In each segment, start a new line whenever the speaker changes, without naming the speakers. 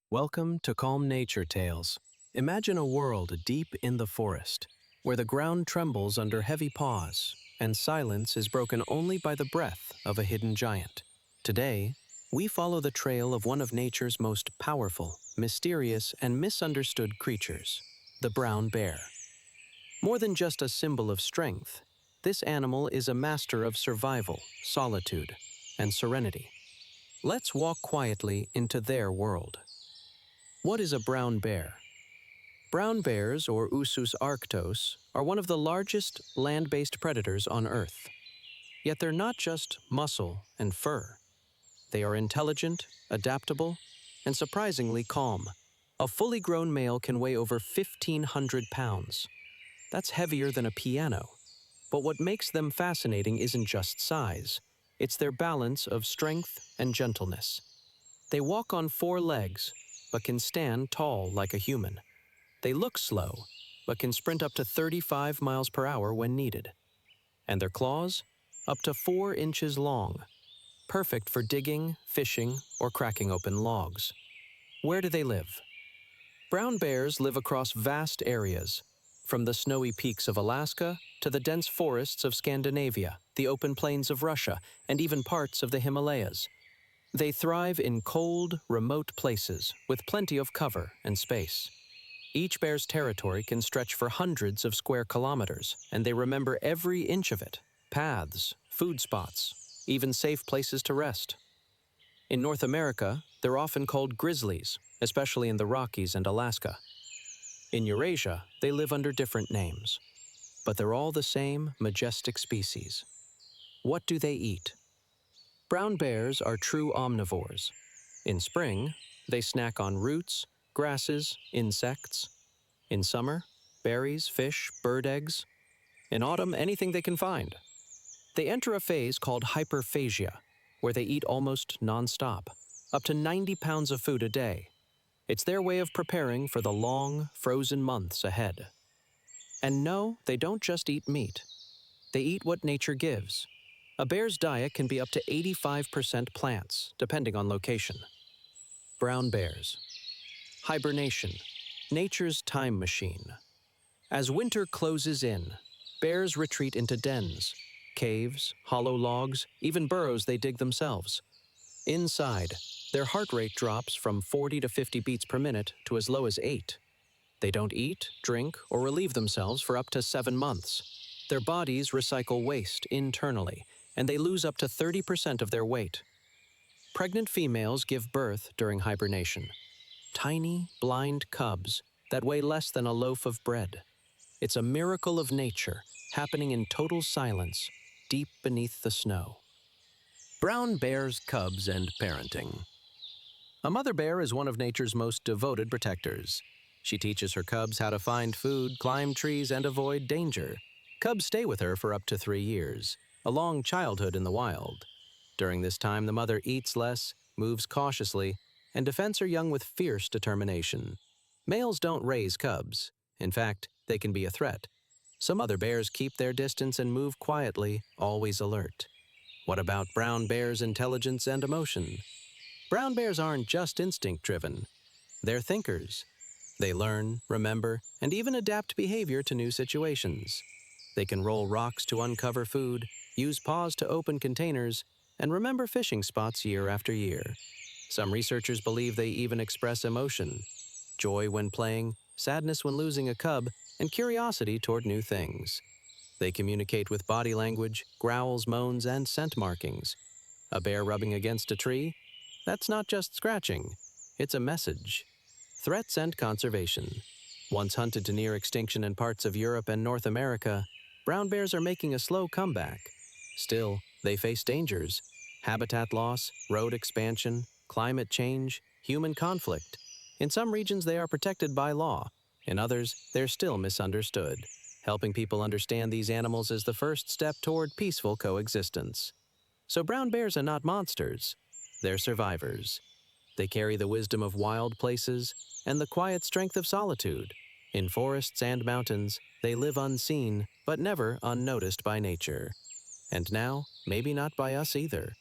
Welcome to Calm Nature Tales. Imagine a world deep in the forest, where the ground trembles under heavy paws, and silence is broken only by the breath of a hidden giant. Today, we follow the trail of one of nature's most powerful, mysterious, and misunderstood creatures, the brown bear. More than just a symbol of strength, this animal is a master of survival, solitude, and serenity. Let's walk quietly into their world. What is a brown bear? Brown bears, or Ursus arctos, are one of the largest land-based predators on Earth. Yet they're not just muscle and fur. They are intelligent, adaptable, and surprisingly calm. A fully grown male can weigh over 1,500 pounds. That's heavier than a piano. But what makes them fascinating isn't just size. It's their balance of strength and gentleness. They walk on 4 legs, but can stand tall like a human. They look slow, but can sprint up to 35 miles per hour when needed. And their claws? Up to 4 inches long. Perfect for digging, fishing, or cracking open logs. Where do they live? Brown bears live across vast areas, from the snowy peaks of Alaska to the dense forests of Scandinavia, the open plains of Russia, and even parts of the Himalayas. They thrive in cold, remote places with plenty of cover and space. Each bear's territory can stretch for hundreds of square kilometers, and they remember every inch of it: paths, food spots, even safe places to rest. In North America, they're often called grizzlies, especially in the Rockies and Alaska. In Eurasia, they live under different names, but they're all the same majestic species. What do they eat? Brown bears are true omnivores. In spring, they snack on roots, grasses, insects. In summer, berries, fish, bird eggs. In autumn, anything they can find. They enter a phase called hyperphagia, where they eat almost non-stop, up to 90 pounds of food a day. It's their way of preparing for the long, frozen months ahead. And no, they don't just eat meat. They eat what nature gives. A bear's diet can be up to 85% plants, depending on location. Brown bears. Hibernation, nature's time machine. As winter closes in, bears retreat into dens, caves, hollow logs, even burrows they dig themselves. Inside, their heart rate drops from 40 to 50 beats per minute to as low as 8. They don't eat, drink, or relieve themselves for up to 7 months. Their bodies recycle waste internally, and they lose up to 30% of their weight. Pregnant females give birth during hibernation. Tiny, blind cubs that weigh less than a loaf of bread. It's a miracle of nature, happening in total silence, deep beneath the snow. Brown bear's cubs and parenting. A mother bear is one of nature's most devoted protectors. She teaches her cubs how to find food, climb trees, and avoid danger. Cubs stay with her for up to 3 years, a long childhood in the wild. During this time, the mother eats less, moves cautiously, and defends her young with fierce determination. Males don't raise cubs. In fact, they can be a threat. Some other bears keep their distance and move quietly, always alert. What about brown bears' intelligence and emotion? Brown bears aren't just instinct-driven. They're thinkers. They learn, remember, and even adapt behavior to new situations. They can roll rocks to uncover food, use paws to open containers, and remember fishing spots year after year. Some researchers believe they even express emotion: joy when playing, sadness when losing a cub, and curiosity toward new things. They communicate with body language, growls, moans, and scent markings. A bear rubbing against a tree? That's not just scratching. It's a message. Threats and conservation. Once hunted to near extinction in parts of Europe and North America, brown bears are making a slow comeback. Still, they face dangers: habitat loss, road expansion, climate change, human conflict. In some regions, they are protected by law. In others, they're still misunderstood. Helping people understand these animals is the first step toward peaceful coexistence. So brown bears are not monsters. They're survivors. They carry the wisdom of wild places and the quiet strength of solitude. In forests and mountains, they live unseen, but never unnoticed by nature. And now, maybe not by us either.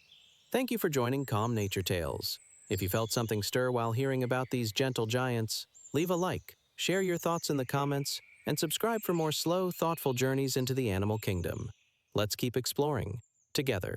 Thank you for joining Calm Nature Tales. If you felt something stir while hearing about these gentle giants, leave a like, share your thoughts in the comments, and subscribe for more slow, thoughtful journeys into the animal kingdom. Let's keep exploring together.